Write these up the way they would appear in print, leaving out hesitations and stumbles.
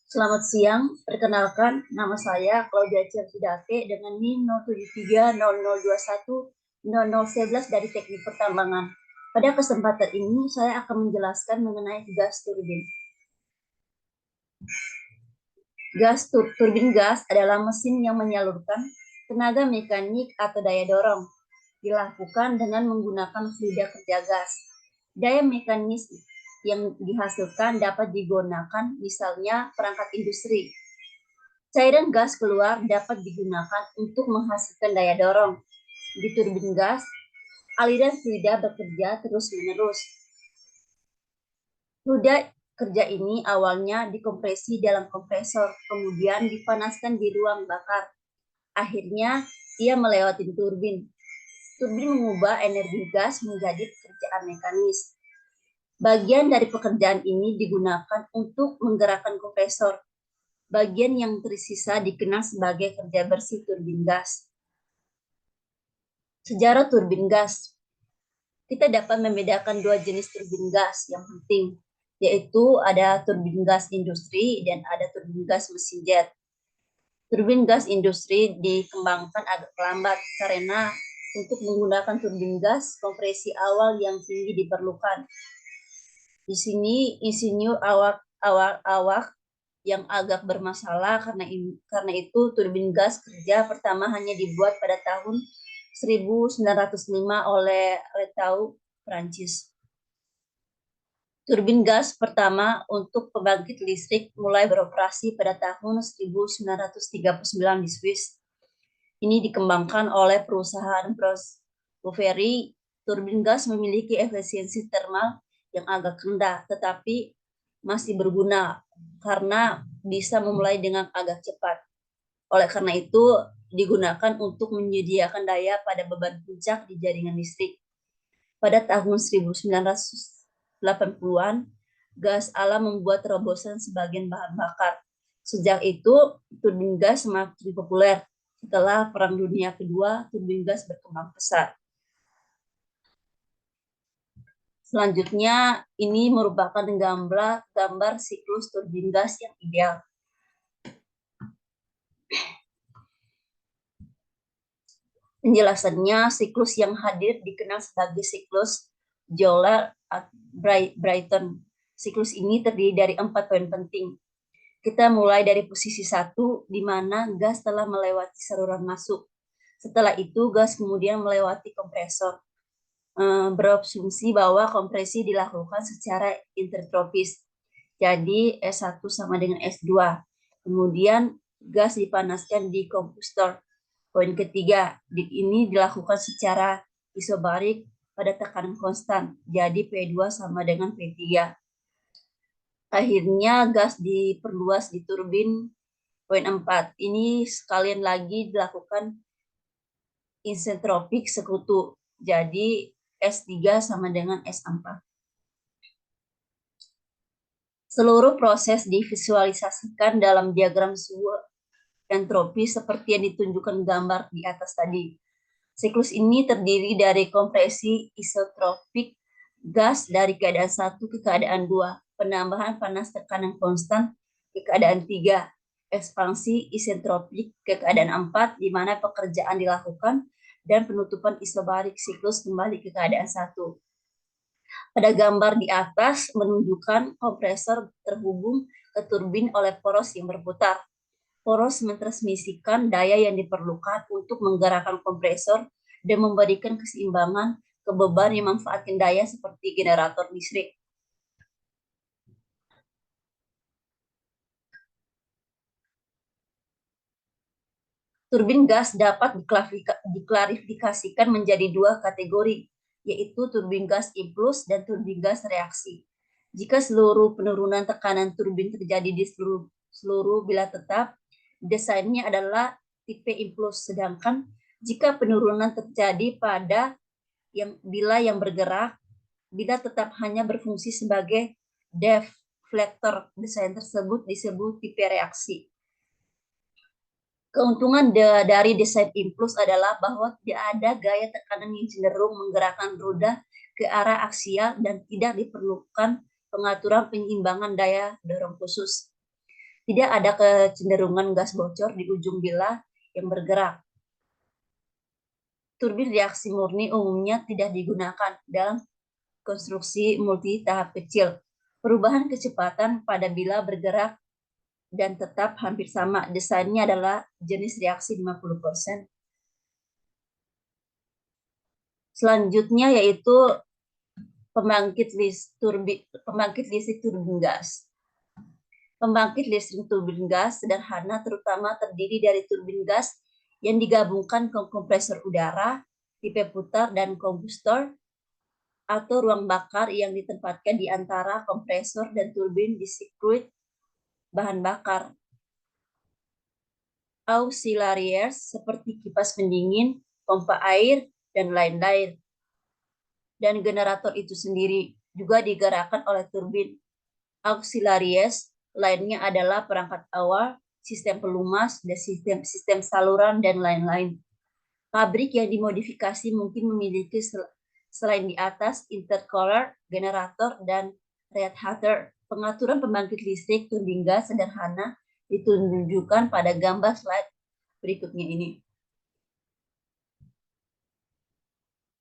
Selamat siang, perkenalkan nama saya Claudia Cercidate dengan NIM 07300210011 dari Teknik Pertambangan. Pada kesempatan ini saya akan menjelaskan mengenai gas turbin. Turbin gas adalah mesin yang menyalurkan tenaga mekanik atau daya dorong, dilakukan dengan menggunakan fluida kerja gas. Daya mekanis yang dihasilkan dapat digunakan misalnya perangkat industri. Cairan gas keluar dapat digunakan untuk menghasilkan daya dorong. Di turbin gas, aliran fluida bekerja terus-menerus. Fluida kerja ini awalnya dikompresi dalam kompresor, kemudian dipanaskan di ruang bakar. Akhirnya, ia melewati turbin. Turbin mengubah energi gas menjadi pekerjaan mekanis. Bagian dari pekerjaan ini digunakan untuk menggerakkan kompresor. Bagian yang tersisa dikenal sebagai kerja bersih turbin gas. Sejarah turbin gas. Kita dapat membedakan dua jenis turbin gas yang penting, yaitu ada turbin gas industri dan ada turbin gas mesin jet. Turbin gas industri dikembangkan agak lambat karena untuk menggunakan turbin gas, kompresi awal yang tinggi diperlukan. Di sini insinyur awak yang agak bermasalah karena itu turbin gas kerja pertama hanya dibuat pada tahun 1905 oleh Letau, Prancis. Turbin gas pertama untuk pembangkit listrik mulai beroperasi pada tahun 1939 di Swiss. Ini dikembangkan oleh perusahaan Broveri. Turbin gas memiliki efisiensi termal yang agak rendah, tetapi masih berguna karena bisa memulai dengan agak cepat. Oleh karena itu, digunakan untuk menyediakan daya pada beban puncak di jaringan listrik. Pada tahun 1980-an, gas alam membuat terobosan sebagian bahan bakar. Sejak itu, turbin gas semakin populer. Setelah Perang Dunia Kedua, turbin gas berkembang pesat. Selanjutnya, ini merupakan gambar siklus turbin gas yang ideal. Penjelasannya, siklus yang hadir dikenal sebagai siklus Joule-Brayton. Siklus ini terdiri dari 4 poin penting. Kita mulai dari posisi 1, di mana gas telah melewati saluran masuk. Setelah itu, gas kemudian melewati kompresor. Berasumsi bahwa kompresi dilakukan secara intertropis. Jadi, S1 sama dengan S2. Kemudian, gas dipanaskan di kompustor. Poin ketiga, ini dilakukan secara isobarik pada tekanan konstan. Jadi, P2 sama dengan P3. Akhirnya, gas diperluas di turbin. Poin 4, ini sekalian lagi dilakukan isentropik sekutu. Jadi, S3 sama dengan S4. Seluruh proses divisualisasikan dalam diagram suhu entropi seperti yang ditunjukkan gambar di atas tadi. Siklus ini terdiri dari kompresi isotropik gas dari keadaan 1 ke keadaan 2, penambahan panas tekanan konstan ke keadaan 3, ekspansi isentropik ke keadaan 4, di mana pekerjaan dilakukan, dan penutupan isobarik siklus kembali ke keadaan 1. Pada gambar di atas menunjukkan kompresor terhubung ke turbin oleh poros yang berputar. Poros mentransmisikan daya yang diperlukan untuk menggerakkan kompresor dan memberikan keseimbangan ke beban yang memanfaatkan daya seperti generator listrik. Turbin gas dapat diklarifikasikan menjadi dua kategori, yaitu turbin gas impuls dan turbin gas reaksi. Jika seluruh penurunan tekanan turbin terjadi di seluruh bilah tetap, desainnya adalah tipe impuls. Sedangkan jika penurunan terjadi pada bilah yang bergerak, bilah tetap hanya berfungsi sebagai deflektor. Desain tersebut disebut tipe reaksi. Keuntungan dari desain impuls adalah bahwa tidak ada gaya tekanan yang cenderung menggerakkan roda ke arah aksial dan tidak diperlukan pengaturan penyeimbangan daya dorong khusus. Tidak ada kecenderungan gas bocor di ujung bilah yang bergerak. Turbin reaksi murni umumnya tidak digunakan dalam konstruksi multi tahap kecil. Perubahan kecepatan pada bilah bergerak dan tetap hampir sama. Desainnya adalah jenis reaksi 50%. Selanjutnya yaitu pembangkit listrik turbin gas. Pembangkit listrik turbin gas sederhana terutama terdiri dari turbin gas yang digabungkan ke kompresor udara, tipe putar, dan kombustor atau ruang bakar yang ditempatkan di antara kompresor dan turbin di sirkuit bahan bakar. Auxiliaries seperti kipas pendingin, pompa air, dan lain-lain. Dan generator itu sendiri juga digerakkan oleh turbin. Auxiliaries lainnya adalah perangkat awal, sistem pelumas, dan sistem saluran, dan lain-lain. Pabrik yang dimodifikasi mungkin memiliki selain di atas intercooler, generator, dan radiator. Pengaturan pembangkit listrik turbin gas sederhana ditunjukkan pada gambar slide berikutnya ini.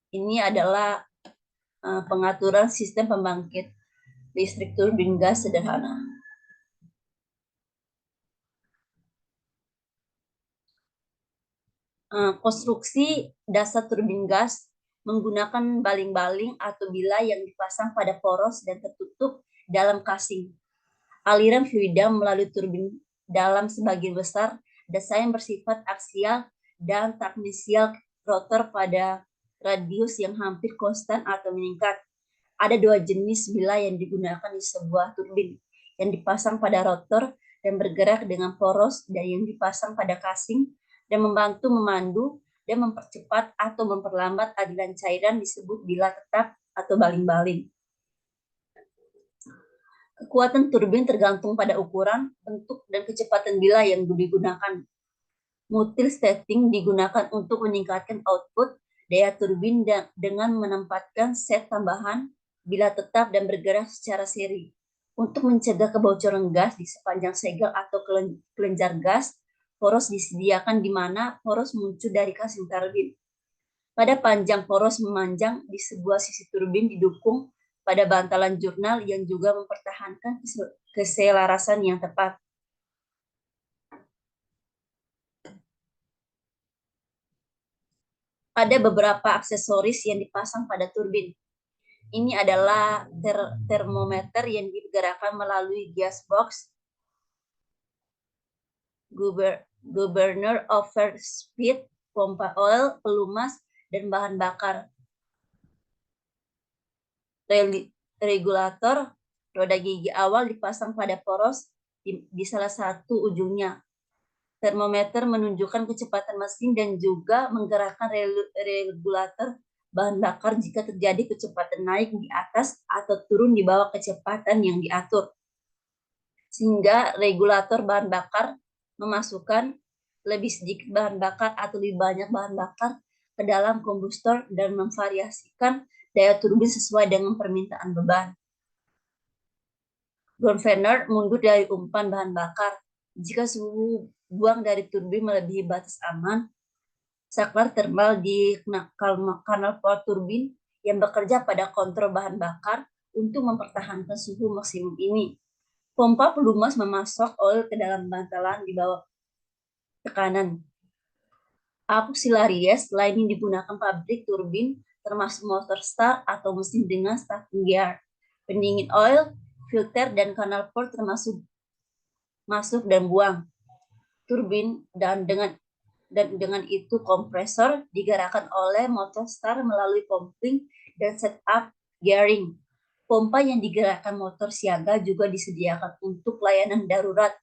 Ini adalah pengaturan sistem pembangkit listrik turbin gas sederhana. Konstruksi dasar turbin gas menggunakan baling-baling atau bilah yang dipasang pada poros dan tertutup dalam casing. Aliran fluida melalui turbin dalam sebagian besar desain bersifat aksial dan transmisial rotor pada radius yang hampir konstan atau meningkat. Ada dua jenis bilah yang digunakan di sebuah turbin, yang dipasang pada rotor dan bergerak dengan poros dan yang dipasang pada casing dan membantu memandu dan mempercepat atau memperlambat aliran cairan disebut bilah tetap atau baling-baling. Kekuatan turbin tergantung pada ukuran, bentuk, dan kecepatan bilah yang digunakan. Multi setting digunakan untuk meningkatkan output daya turbin dengan menempatkan set tambahan bilah tetap dan bergerak secara seri. Untuk mencegah kebocoran gas di sepanjang segel atau kelenjar gas, poros disediakan di mana poros muncul dari casing turbin. Pada panjang poros memanjang di sebuah sisi turbin didukung pada bantalan jurnal yang juga mempertahankan keselarasan yang tepat. Ada beberapa aksesoris yang dipasang pada turbin. Ini adalah termometer yang digerakkan melalui gas box, governor overspeed, pompa oil, pelumas, dan bahan bakar. Regulator roda gigi awal dipasang pada poros di salah satu ujungnya. Termometer menunjukkan kecepatan mesin dan juga menggerakkan regulator bahan bakar jika terjadi kecepatan naik di atas atau turun di bawah kecepatan yang diatur. Sehingga regulator bahan bakar memasukkan lebih sedikit bahan bakar atau lebih banyak bahan bakar ke dalam kombustor dan memvariasikan daya turbin sesuai dengan permintaan beban. Governor mundur dari umpan bahan bakar. Jika suhu buang dari turbin melebihi batas aman, saklar termal di kanal port turbin yang bekerja pada kontrol bahan bakar untuk mempertahankan suhu maksimum ini. Pompa pelumas memasok oil ke dalam bantalan di bawah tekanan. Auxiliaries lain yang digunakan pabrik turbin termasuk motor start atau mesin dengan starting gear, pendingin oil, filter, dan kanal port termasuk masuk dan buang turbin dan dengan itu kompresor digerakkan oleh motor start melalui pumping dan setup gearing. Pompa yang digerakkan motor siaga juga disediakan untuk layanan darurat.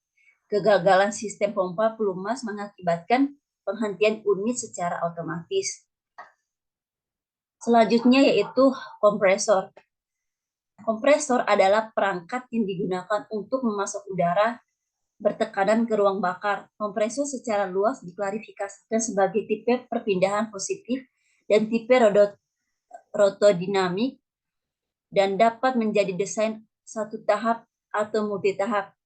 Kegagalan sistem pompa pelumas mengakibatkan penghentian unit secara otomatis. Selanjutnya yaitu kompresor. Kompresor adalah perangkat yang digunakan untuk memasok udara bertekanan ke ruang bakar. Kompresor secara luas diklarifikasikan sebagai tipe perpindahan positif dan tipe rotodinamik dan dapat menjadi desain satu tahap atau multi tahap.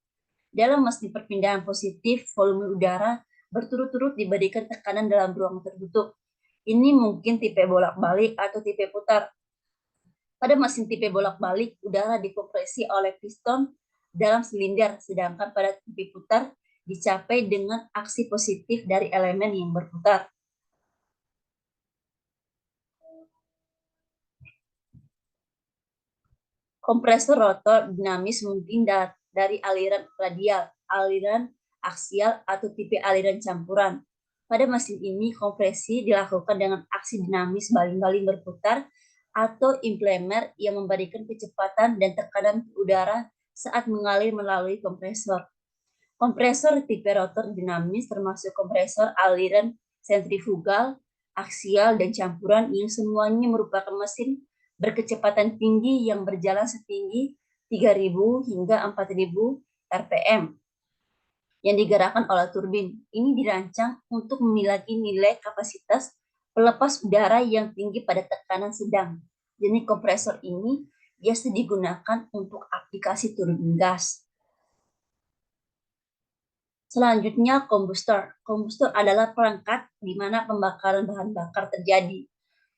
Dalam mesin perpindahan positif, volume udara berturut-turut diberikan tekanan dalam ruang tertutup. Ini mungkin tipe bolak-balik atau tipe putar. Pada mesin tipe bolak-balik, udara dikompresi oleh piston dalam silinder, sedangkan pada tipe putar dicapai dengan aksi positif dari elemen yang berputar. Kompresor rotor dinamis mungkin dari aliran radial, aliran aksial, atau tipe aliran campuran. Pada mesin ini, kompresi dilakukan dengan aksi dinamis baling-baling berputar atau impelmer yang memberikan kecepatan dan tekanan udara saat mengalir melalui kompresor. Kompresor tipe rotor dinamis termasuk kompresor aliran sentrifugal, aksial, dan campuran yang semuanya merupakan mesin berkecepatan tinggi yang berjalan setinggi 3.000 hingga 4.000 rpm yang digerakkan oleh turbin. Ini dirancang untuk memiliki nilai kapasitas pelepas udara yang tinggi pada tekanan sedang. Jenis kompresor ini biasa digunakan untuk aplikasi turbin gas. Selanjutnya, kombustor. Kombustor adalah perangkat di mana pembakaran bahan bakar terjadi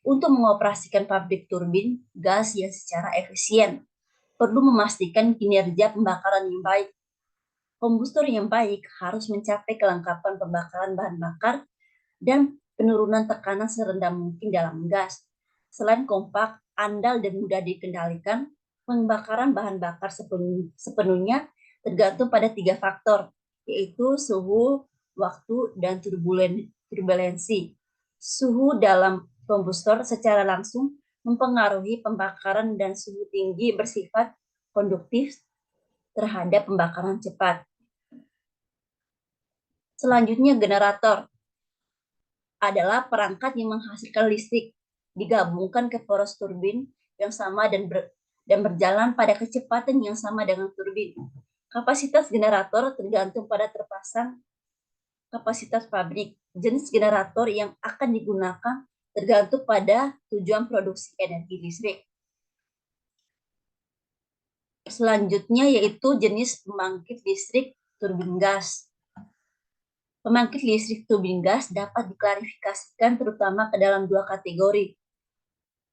untuk mengoperasikan pabrik turbin gas yang secara efisien. Perlu memastikan kinerja pembakaran yang baik. Kombustor yang baik harus mencapai kelengkapan pembakaran bahan bakar dan penurunan tekanan serendah mungkin dalam gas. Selain kompak, andal, dan mudah dikendalikan, pembakaran bahan bakar sepenuhnya tergantung pada 3 faktor, yaitu suhu, waktu, dan turbulensi. Suhu dalam kombustor secara langsung mempengaruhi pembakaran dan suhu tinggi bersifat konduktif terhadap pembakaran cepat. Selanjutnya, generator adalah perangkat yang menghasilkan listrik digabungkan ke poros turbin yang sama dan berjalan pada kecepatan yang sama dengan turbin. Kapasitas generator tergantung pada terpasang kapasitas pabrik. Jenis generator yang akan digunakan tergantung pada tujuan produksi energi listrik. Selanjutnya yaitu jenis pembangkit listrik turbin gas. Pembangkit listrik turbin gas dapat diklarifikasikan terutama ke dalam 2 kategori.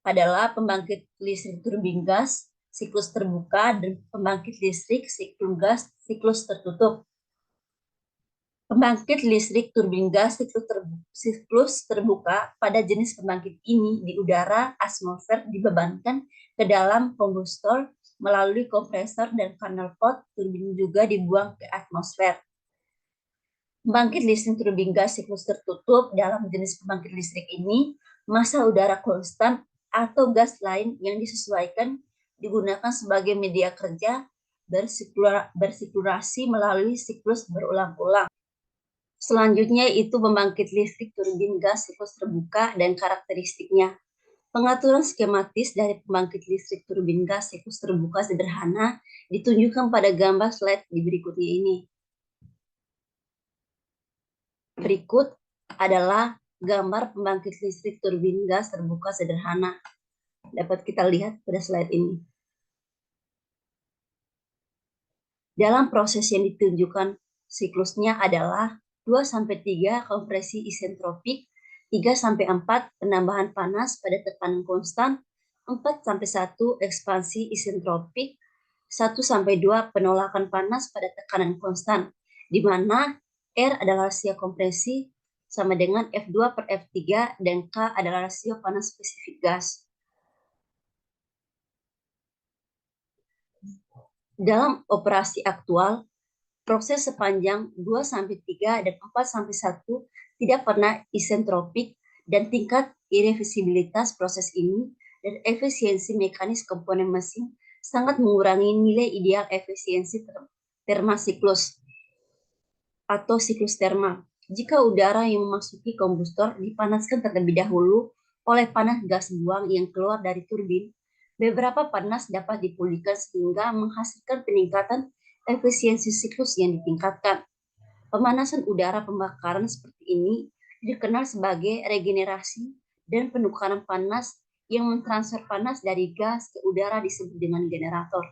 Adalah pembangkit listrik turbin gas siklus terbuka dan pembangkit listrik siklus tertutup. Pembangkit listrik turbin gas siklus terbuka pada jenis pembangkit ini di udara atmosfer dibebankan ke dalam kombustor melalui kompresor dan funnel pot turbin juga dibuang ke atmosfer. Pembangkit listrik turbin gas siklus tertutup dalam jenis pembangkit listrik ini, massa udara konstan atau gas lain yang disesuaikan digunakan sebagai media kerja bersirkulasi melalui siklus berulang-ulang. Selanjutnya itu pembangkit listrik turbin gas siklus terbuka dan karakteristiknya. Pengaturan skematis dari pembangkit listrik turbin gas siklus terbuka sederhana ditunjukkan pada gambar slide di berikutnya ini. Berikut adalah gambar pembangkit listrik turbin gas terbuka sederhana. Dapat kita lihat pada slide ini. Dalam proses yang ditunjukkan siklusnya adalah 2-3 kompresi isentropik, 3-4 penambahan panas pada tekanan konstan, 4-1 ekspansi isentropik, 1-2 penolakan panas pada tekanan konstan, di mana R adalah rasio kompresi sama dengan F2/F3 dan K adalah rasio panas spesifik gas. Dalam operasi aktual, proses sepanjang 2-3 dan 4-1 tidak pernah isentropik dan tingkat irreversibilitas proses ini dan efisiensi mekanis komponen mesin sangat mengurangi nilai ideal efisiensi termasiklus atau siklus termal. Jika udara yang memasuki kombustor dipanaskan terlebih dahulu oleh panas gas buang yang keluar dari turbin, beberapa panas dapat dipulihkan sehingga menghasilkan peningkatan efisiensi siklus yang ditingkatkan. Pemanasan udara pembakaran seperti ini dikenal sebagai regenerasi dan penukaran panas yang mentransfer panas dari gas ke udara disebut dengan generator.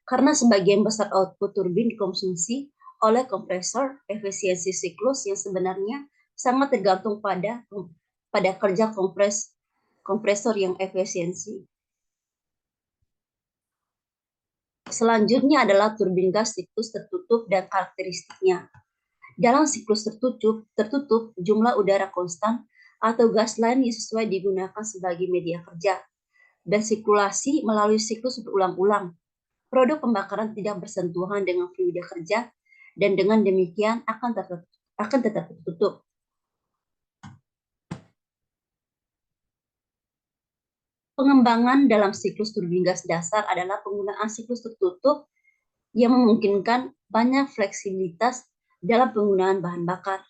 Karena sebagian besar output turbin dikonsumsi oleh kompresor, efisiensi siklus yang sebenarnya sangat tergantung pada kerja kompresor yang efisiensi. Selanjutnya adalah turbin gas siklus tertutup dan karakteristiknya. Dalam siklus tertutup, jumlah udara konstan atau gas lain yang sesuai digunakan sebagai media kerja. Bersirkulasi melalui siklus berulang-ulang. Produk pembakaran tidak bersentuhan dengan fluida kerja dan dengan demikian akan tetap tertutup. Pengembangan dalam siklus turbin gas dasar adalah penggunaan siklus tertutup yang memungkinkan banyak fleksibilitas dalam penggunaan bahan bakar.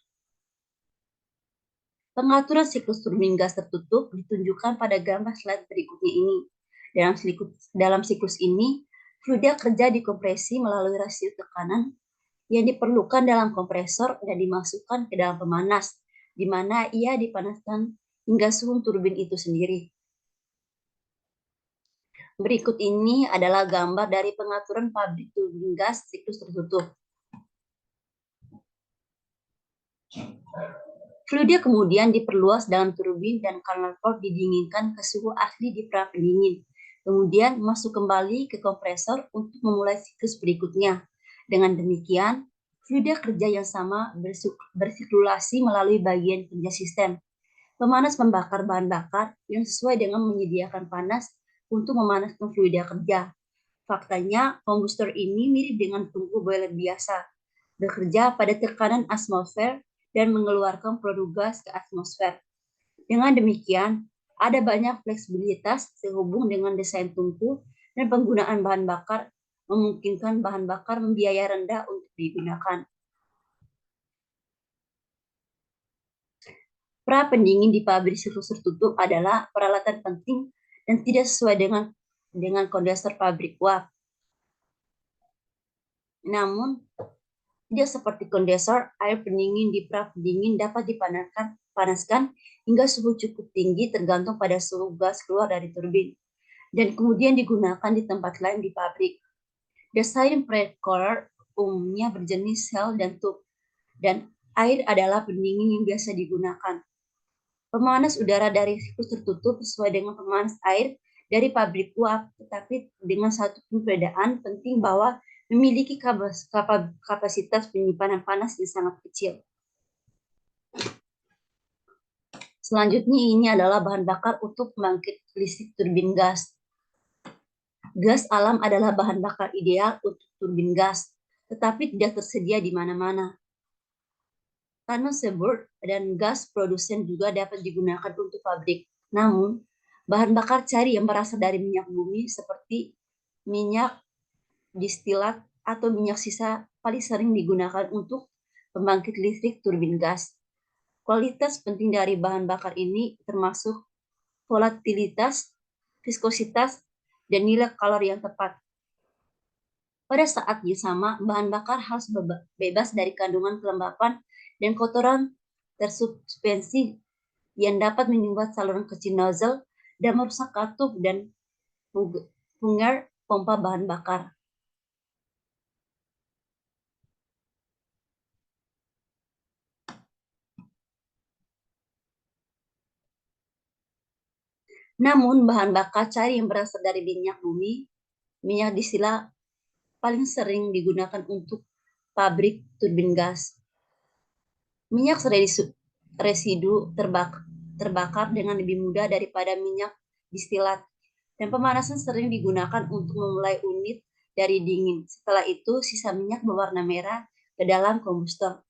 Pengaturan siklus turbin gas tertutup ditunjukkan pada gambar slide berikutnya ini. Dalam siklus ini, fluida kerja dikompresi melalui rasio tekanan yang diperlukan dalam kompresor dan dimasukkan ke dalam pemanas, di mana ia dipanaskan hingga suhu turbin itu sendiri. Berikut ini adalah gambar dari pengaturan pabrik turbin gas siklus tertutup. Fluida kemudian diperluas dalam turbin dan kanal port didinginkan ke suhu asli di pra pendingin. Kemudian masuk kembali ke kompresor untuk memulai siklus berikutnya. Dengan demikian, fluida kerja yang sama bersirkulasi melalui bagian kerja sistem. Pemanas membakar bahan bakar yang sesuai dengan menyediakan panas untuk memanaskan fluida kerja. Faktanya, kombustor ini mirip dengan tungku boiler biasa, bekerja pada tekanan atmosfer dan mengeluarkan produk gas ke atmosfer. Dengan demikian, ada banyak fleksibilitas sehubung dengan desain tungku dan penggunaan bahan bakar memungkinkan bahan bakar membiaya rendah untuk digunakan. Pra pendingin di pabrik siklus tertutup adalah peralatan penting dan tidak sesuai dengan kondenser pabrik uap. Namun, tidak seperti kondensor, air pendingin di pra pendingin dapat dipanaskan hingga suhu cukup tinggi tergantung pada suhu gas keluar dari turbin, dan kemudian digunakan di tempat lain di pabrik. Desain pre-cooler umumnya berjenis sel dan tube, dan air adalah pendingin yang biasa digunakan. Pemanas udara dari siklus tertutup sesuai dengan pemanas air dari pabrik uap, tetapi dengan satu perbedaan penting bahwa memiliki kapasitas penyimpanan panas yang sangat kecil. Selanjutnya ini adalah bahan bakar untuk pembangkit listrik turbin gas. Gas alam adalah bahan bakar ideal untuk turbin gas, tetapi tidak tersedia di mana-mana. Tunnel seabird dan gas produsen juga dapat digunakan untuk pabrik. Namun, bahan bakar cair yang berasal dari minyak bumi seperti minyak distilat atau minyak sisa paling sering digunakan untuk pembangkit listrik turbin gas. Kualitas penting dari bahan bakar ini termasuk volatilitas, viskositas, dan nilai kalori yang tepat. Pada saat yang sama, bahan bakar harus bebas dari kandungan kelembapan dan kotoran tersuspensi yang dapat menyumbat saluran kecil nozzle dan merusak katup dan funggar pompa bahan bakar. Namun, bahan bakar cair yang berasal dari minyak bumi, minyak distilat paling sering digunakan untuk pabrik turbin gas. Minyak residu terbakar dengan lebih mudah daripada minyak distilat, dan pemanasan sering digunakan untuk memulai unit dari dingin. Setelah itu, sisa minyak berwarna merah ke dalam kombustor.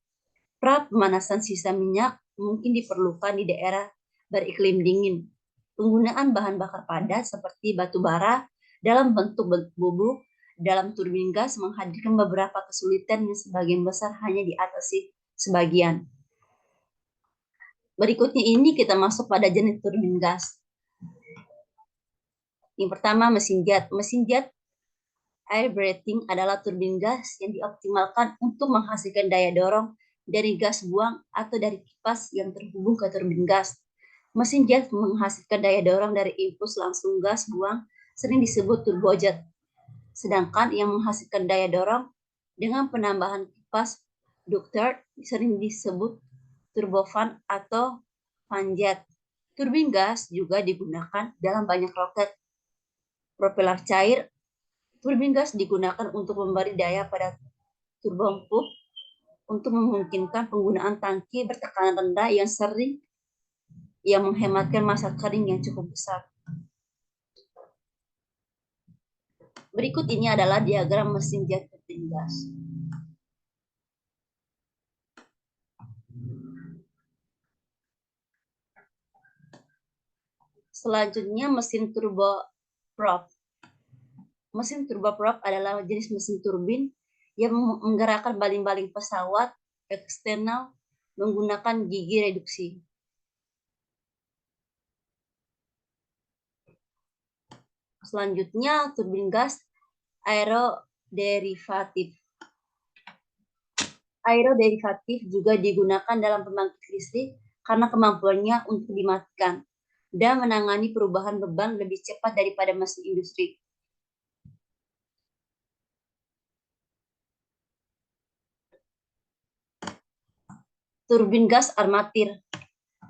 Pra pemanasan sisa minyak mungkin diperlukan di daerah beriklim dingin. Penggunaan bahan bakar padat seperti batu bara dalam bentuk bubuk dalam turbin gas menghadirkan beberapa kesulitan yang sebagian besar hanya diatasi sebagian. Berikutnya ini kita masuk pada jenis turbin gas. Yang pertama, mesin jet. Mesin jet air breathing adalah turbin gas yang dioptimalkan untuk menghasilkan daya dorong dari gas buang atau dari kipas yang terhubung ke turbin gas. Mesin jet menghasilkan daya dorong dari impuls langsung gas buang, sering disebut turbojet. Sedangkan yang menghasilkan daya dorong dengan penambahan kipas ducted sering disebut turbofan atau fanjet. Turbin gas juga digunakan dalam banyak roket propeller cair. Turbin gas digunakan untuk memberi daya pada turbopump untuk memungkinkan penggunaan tangki bertekanan rendah yang menghematkan masa kering yang cukup besar. Berikut ini adalah diagram mesin jet turbin gas. Selanjutnya mesin turboprop. Mesin turboprop adalah jenis mesin turbin yang menggerakkan baling-baling pesawat eksternal menggunakan gigi reduksi. Selanjutnya turbin gas aeroderivatif. Aeroderivatif juga digunakan dalam pembangkit listrik karena kemampuannya untuk dimatikan dan menangani perubahan beban lebih cepat daripada mesin industri. Turbin gas armatir.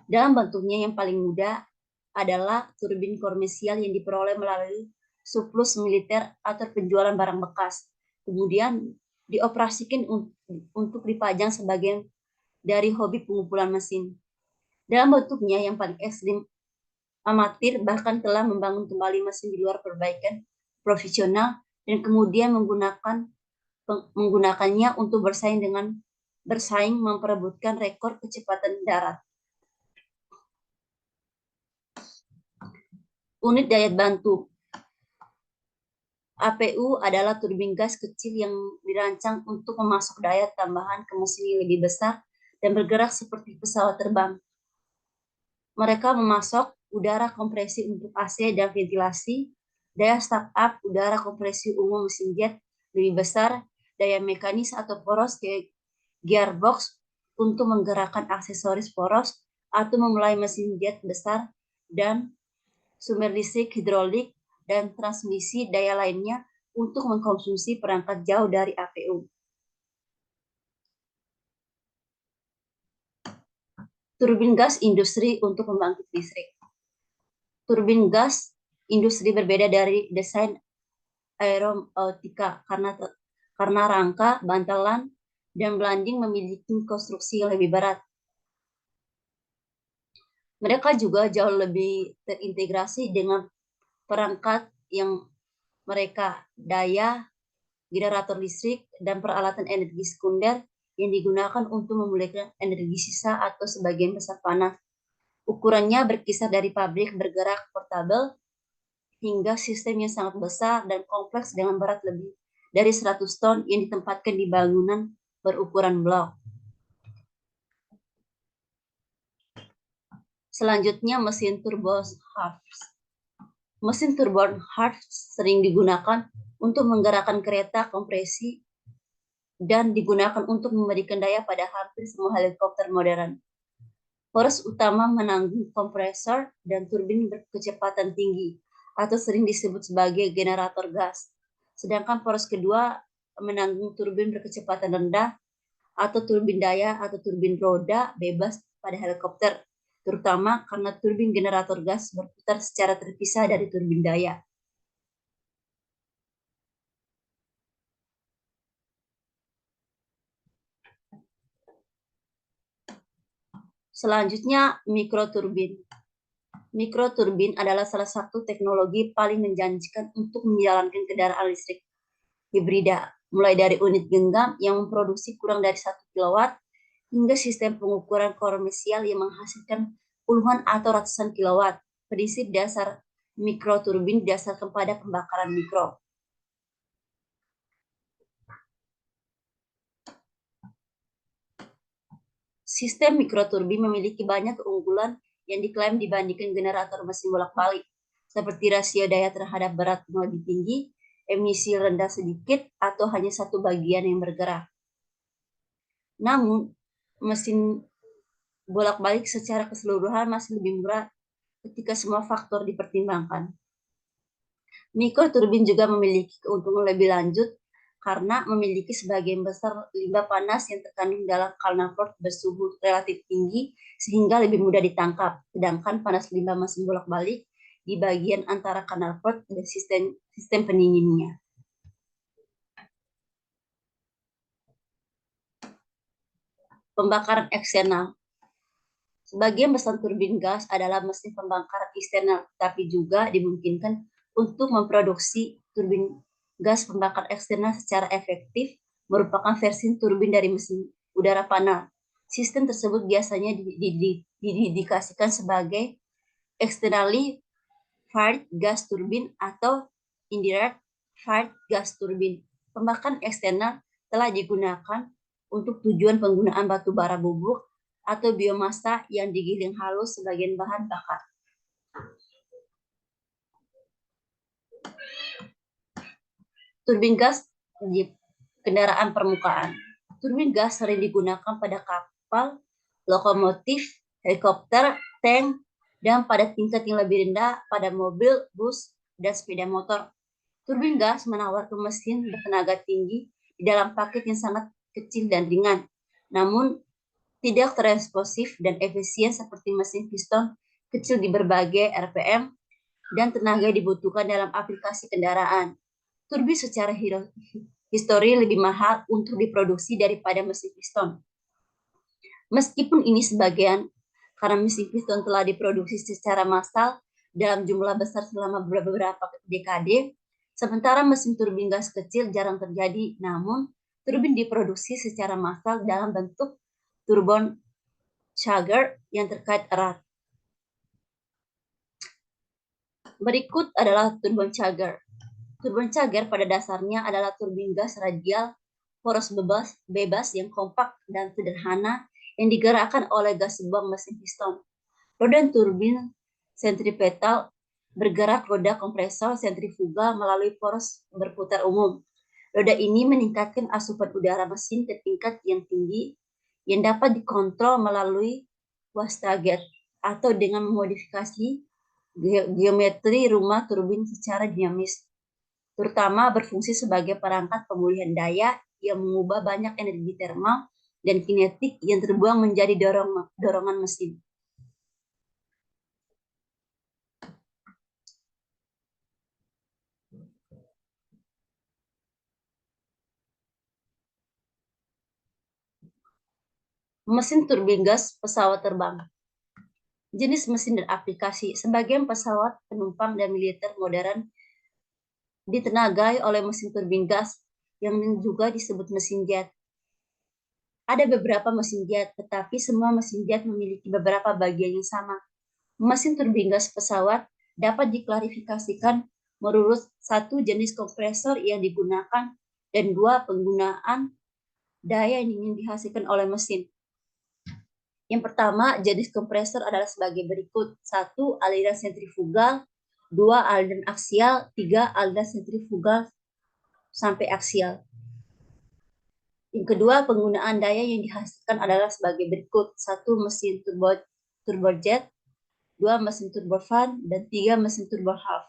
Dalam bentuknya yang paling mudah adalah turbin komersial yang diperoleh melalui surplus militer atau penjualan barang bekas. Kemudian dioperasikan untuk dipajang sebagian dari hobi pengumpulan mesin. Dalam bentuknya yang paling ekstrim, amatir bahkan telah membangun kembali mesin di luar perbaikan profesional dan kemudian menggunakannya untuk bersaing memperebutkan rekor kecepatan darat. Unit daya bantu. APU adalah turbin gas kecil yang dirancang untuk memasok daya tambahan ke mesin yang lebih besar dan bergerak seperti pesawat terbang. Mereka memasok udara kompresi untuk AC dan ventilasi, daya start-up udara kompresi umum mesin jet lebih besar, daya mekanis atau poros gearbox untuk menggerakkan aksesoris poros atau memulai mesin jet besar, dan sumber listrik hidrolik dan transmisi daya lainnya untuk mengkonsumsi perangkat jauh dari APU. Turbin gas industri untuk pembangkit listrik. Turbin gas industri berbeda dari desain aeronautika karena rangka, bantalan, dan blanding memiliki konstruksi yang lebih berat. Mereka juga jauh lebih terintegrasi dengan perangkat yang mereka daya, generator listrik, dan peralatan energi sekunder yang digunakan untuk memulihkan energi sisa atau sebagian besar panas. Ukurannya berkisar dari pabrik bergerak portabel hingga sistem yang sangat besar dan kompleks dengan berat lebih dari 100 ton yang ditempatkan di bangunan berukuran blok. Selanjutnya mesin turboharps. Mesin turboharps sering digunakan untuk menggerakkan kereta kompresi dan digunakan untuk memberikan daya pada hampir semua helikopter modern. Poros utama menanggung kompresor dan turbin berkecepatan tinggi atau sering disebut sebagai generator gas. Sedangkan poros kedua menanggung turbin berkecepatan rendah atau turbin daya atau turbin roda bebas pada helikopter, terutama karena turbin generator gas berputar secara terpisah dari turbin daya. Selanjutnya, mikroturbin. Mikroturbin adalah salah satu teknologi paling menjanjikan untuk menjalankan kendaraan listrik hibrida, mulai dari unit genggam yang memproduksi kurang dari 1 kW hingga sistem pengukuran komersial yang menghasilkan puluhan atau ratusan kilowatt. Prinsip dasar mikroturbin didasarkan pada pembakaran mikro. Sistem mikroturbin memiliki banyak keunggulan yang diklaim dibandingkan generator mesin bolak-balik, seperti rasio daya terhadap berat yang lebih tinggi, emisi rendah sedikit, atau hanya satu bagian yang bergerak. Namun, mesin bolak-balik secara keseluruhan masih lebih murah ketika semua faktor dipertimbangkan. Mikroturbin juga memiliki keuntungan lebih lanjut karena memiliki sebagian besar limbah panas yang terkandung dalam carnavort bersuhu relatif tinggi sehingga lebih mudah ditangkap. Sedangkan panas limbah mesin bolak-balik di bagian antara carnavort dan sistem pendinginnya. Pembakaran eksternal. Sebagian besar turbin gas adalah mesin pembakaran eksternal, tapi juga dimungkinkan untuk memproduksi turbin gas pembakar eksternal secara efektif, merupakan versi turbin dari mesin udara panel. Sistem tersebut biasanya didedikasikan sebagai externally fired gas turbine atau indirect fired gas turbine. Pembakaran eksternal telah digunakan untuk tujuan penggunaan batu bara bubuk atau biomasa yang digiling halus sebagai bahan bakar. Turbin gas di kendaraan permukaan. Turbin gas sering digunakan pada kapal, lokomotif, helikopter, tank, dan pada tingkat yang lebih rendah pada mobil, bus, dan sepeda motor. Turbin gas menawarkan mesin bertenaga tinggi di dalam paket yang sangat kecil dan ringan, namun tidak teresponsif dan efisien seperti mesin piston kecil di berbagai RPM dan tenaga dibutuhkan dalam aplikasi kendaraan. Turbin secara histori lebih mahal untuk diproduksi daripada mesin piston. Meskipun ini sebagian karena mesin piston telah diproduksi secara massal dalam jumlah besar selama beberapa dekade, sementara mesin turbin gas kecil jarang terjadi, namun turbin diproduksi secara massal dalam bentuk turbon Chagger yang terkait erat. Berikut adalah turbon Chagger. Turbin Chagger pada dasarnya adalah turbin gas radial poros bebas yang kompak dan sederhana yang digerakkan oleh gas buang mesin piston. Roda turbin sentripetal bergerak roda kompresor sentrifugal melalui poros berputar umum. Roda ini meningkatkan asupan udara mesin ke tingkat yang tinggi yang dapat dikontrol melalui wastegate atau dengan memodifikasi geometri rumah turbin secara dinamis, terutama berfungsi sebagai perangkat pemulihan daya yang mengubah banyak energi termal dan kinetik yang terbuang menjadi dorongan mesin. Mesin turbin gas pesawat terbang. Jenis mesin dan aplikasi. Sebagian pesawat penumpang dan militer modern ditenagai oleh mesin turbin gas yang juga disebut mesin jet. Ada beberapa mesin jet, tetapi semua mesin jet memiliki beberapa bagian yang sama. Mesin turbin gas pesawat dapat diklarifikasikan menurut satu jenis kompresor yang digunakan dan dua penggunaan daya yang ingin dihasilkan oleh mesin. Yang pertama, jenis kompresor adalah sebagai berikut. 1. Aliran sentrifugal. 2. Aliran aksial. 3. Aliran sentrifugal sampai aksial. Yang kedua, penggunaan daya yang dihasilkan adalah sebagai berikut. 1. Mesin turbojet. 2. Mesin turbofan. Dan 3. Mesin turbohalf.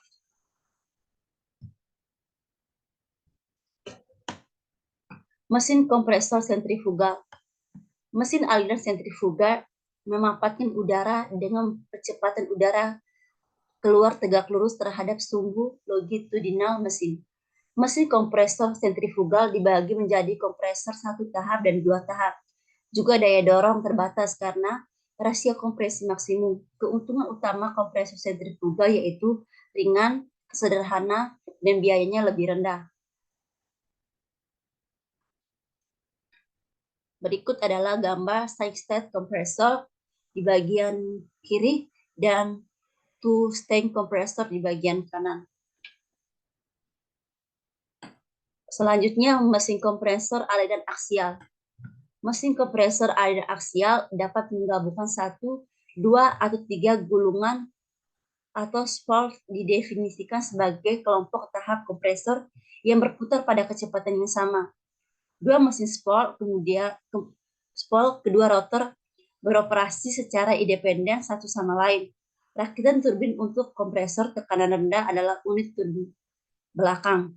Mesin kompresor sentrifugal. Mesin aliran sentrifugal memanfaatkan udara dengan percepatan udara keluar tegak lurus terhadap sumbu longitudinal mesin. Mesin kompresor sentrifugal dibagi menjadi kompresor satu tahap dan dua tahap. Juga daya dorong terbatas karena rasio kompresi maksimum. Keuntungan utama kompresor sentrifugal yaitu ringan, sederhana, dan biayanya lebih rendah. Berikut adalah gambar side-state kompresor di bagian kiri dan two-stage kompresor di bagian kanan. Selanjutnya, mesin kompresor aliran aksial. Mesin kompresor aliran aksial dapat menggabungkan 1, 2, atau 3 gulungan atau spool didefinisikan sebagai kelompok tahap kompresor yang berputar pada kecepatan yang sama. Dua mesin spool, kemudian spool kedua rotor beroperasi secara independen satu sama lain. Rakitan turbin untuk kompresor tekanan rendah adalah unit turbin belakang.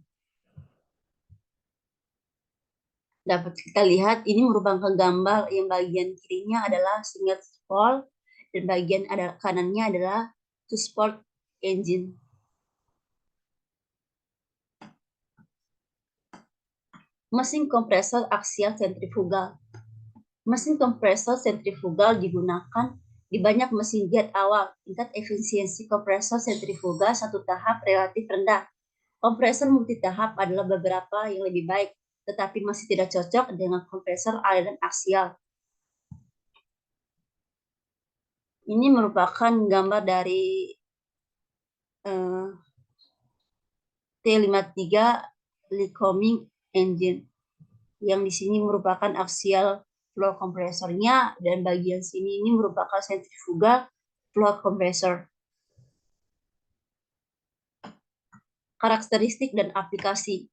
Dapat kita lihat ini merupakan gambar yang bagian kirinya adalah single spool dan bagian kanannya adalah two spool engine. Mesin kompresor aksial sentrifugal. Mesin kompresor sentrifugal digunakan di banyak mesin jet awal. Tingkat efisiensi kompresor sentrifugal satu tahap relatif rendah. Kompresor multitahap adalah beberapa yang lebih baik, tetapi masih tidak cocok dengan kompresor aliran aksial. Ini merupakan gambar dari T53 Lycoming engine, yang di sini merupakan axial flow kompresornya, dan bagian sini ini merupakan centrifugal flow compressor. Karakteristik dan aplikasi.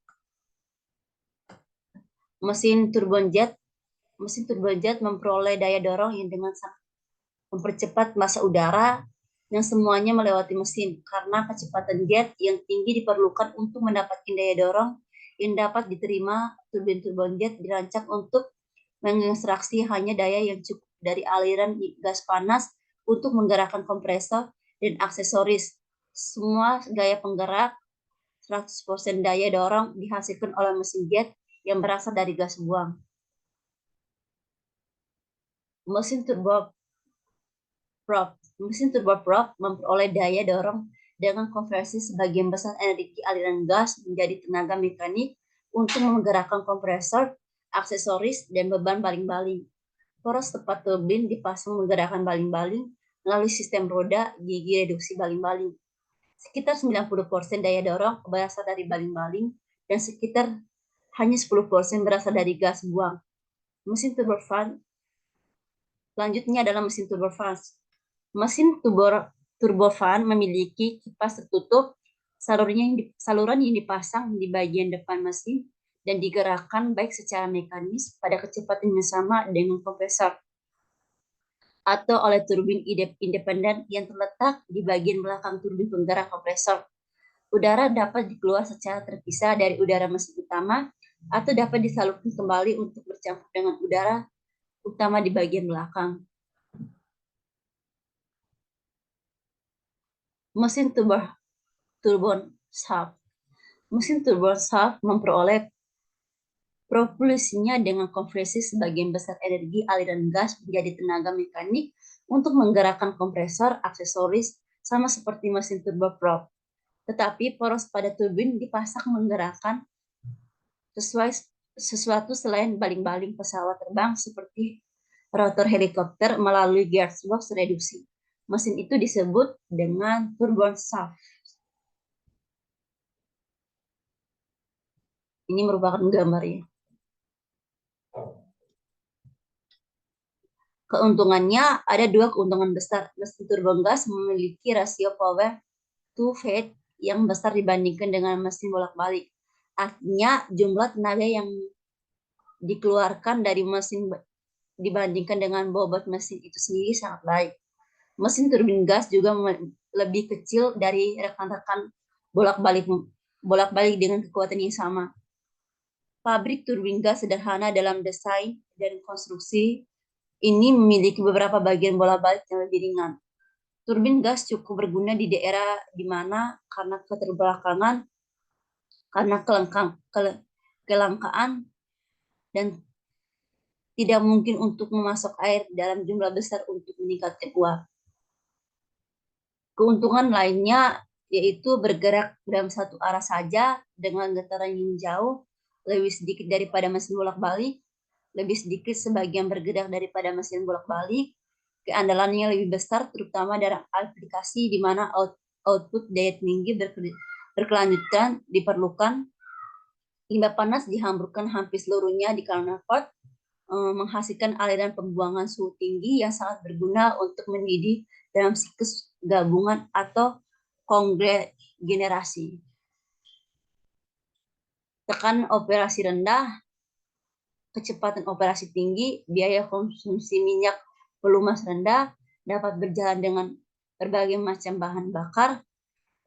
Mesin turbojet memperoleh daya dorong yang dengan mempercepat massa udara yang semuanya melewati mesin, karena kecepatan jet yang tinggi diperlukan untuk mendapatkan daya dorong yang dapat diterima. Turbin turbojet dirancang untuk mengekstraksi hanya daya yang cukup dari aliran gas panas untuk menggerakkan kompresor dan aksesoris. Semua gaya penggerak 100% daya dorong dihasilkan oleh mesin jet yang berasal dari gas buang. Mesin turboprop memperoleh daya dorong dengan konversi sebagian besar energi aliran gas menjadi tenaga mekanik untuk menggerakkan kompresor, aksesoris, dan beban baling-baling. Poros tepat turbin dipasang menggerakkan baling-baling melalui sistem roda gigi reduksi baling-baling. Sekitar 90% daya dorong berasal dari baling-baling dan sekitar hanya 10% berasal dari gas buang. Mesin turbofan selanjutnya adalah mesin turbofan. Mesin turbofan memiliki kipas tertutup, saluran yang dipasang di bagian depan mesin dan digerakkan baik secara mekanis pada kecepatan yang sama dengan kompresor atau oleh turbin independen yang terletak di bagian belakang turbin penggerak kompresor. Udara dapat dikeluar secara terpisah dari udara mesin utama atau dapat disalurkan kembali untuk bercampur dengan udara utama di bagian belakang. Mesin turbine shaft. Mesin turbine shaft memperoleh propulsinya dengan konversi sebagian besar energi aliran gas menjadi tenaga mekanik untuk menggerakkan kompresor, aksesoris, sama seperti mesin turboprop. Tetapi poros pada turbin dipasang menggerakkan sesuatu selain baling-baling pesawat terbang seperti rotor helikopter melalui gearbox reduksi. Mesin itu disebut dengan turbine shaft. Ini merupakan gambarnya. Keuntungannya ada dua keuntungan besar. Mesin turbine gas memiliki rasio power to weight yang besar dibandingkan dengan mesin bolak-balik. Artinya jumlah tenaga yang dikeluarkan dari mesin dibandingkan dengan bobot mesin itu sendiri sangat baik. Mesin turbin gas juga lebih kecil dari rekan-rekan bolak-balik dengan kekuatan yang sama. Pabrik turbin gas sederhana dalam desain dan konstruksi ini memiliki beberapa bagian bolak-balik yang lebih ringan. Turbin gas cukup berguna di daerah di mana karena keterbelakangan, karena kelangkaan dan tidak mungkin untuk memasok air dalam jumlah besar untuk meningkatkan uap. Keuntungan lainnya yaitu bergerak dalam satu arah saja dengan getaran yang jauh, lebih sedikit daripada mesin bolak-balik, lebih sedikit sebagian bergerak daripada mesin bolak-balik. Keandalannya lebih besar terutama dalam aplikasi di mana output daya tinggi berkelanjutan diperlukan. Limbah panas dihamburkan hampir seluruhnya di knalpot, menghasilkan aliran pembuangan suhu tinggi yang sangat berguna untuk mendidih dalam siklus gabungan atau konglomerasi. Tekanan operasi rendah, kecepatan operasi tinggi, biaya konsumsi minyak pelumas rendah, dapat berjalan dengan berbagai macam bahan bakar,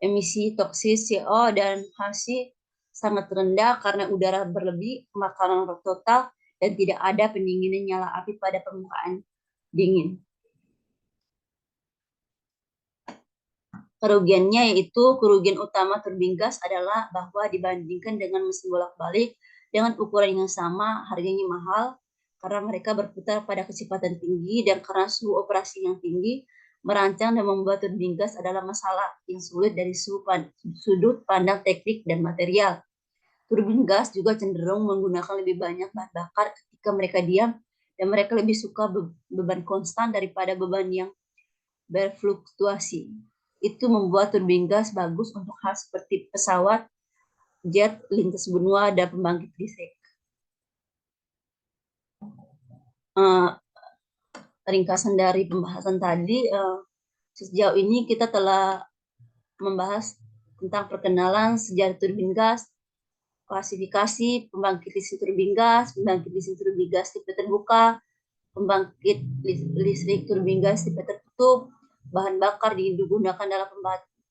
Emisi toksis CO dan H2 sangat rendah karena udara berlebih, makanan total, dan tidak ada pendinginan nyala api pada permukaan dingin. Kerugiannya yaitu kerugian utama turbin gas adalah bahwa dibandingkan dengan mesin bolak-balik dengan ukuran yang sama, harganya mahal karena mereka berputar pada kecepatan tinggi dan karena suhu operasi yang tinggi, merancang dan membuat turbin gas adalah masalah yang sulit dari sudut pandang teknik dan material. Turbin gas juga cenderung menggunakan lebih banyak bahan bakar ketika mereka diam dan mereka lebih suka beban konstan daripada beban yang berfluktuasi. Itu membuat turbin gas bagus untuk hal seperti pesawat, jet, lintas benua, dan pembangkit listrik. Ringkasan dari pembahasan tadi, sejauh ini kita telah membahas tentang perkenalan sejarah turbin gas, klasifikasi pembangkit listrik turbin gas tipe terbuka, pembangkit listrik turbin gas tipe tertutup, bahan bakar digunakan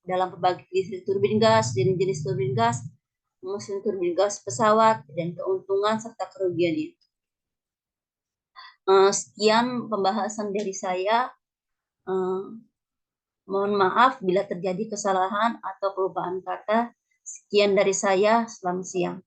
dalam pembangkit listrik turbin gas, jenis turbin gas, mesin turbin gas pesawat, dan keuntungan serta kerugiannya. Sekian pembahasan dari saya. Mohon maaf bila terjadi kesalahan atau kelupaan kata. Sekian dari saya. Selamat siang.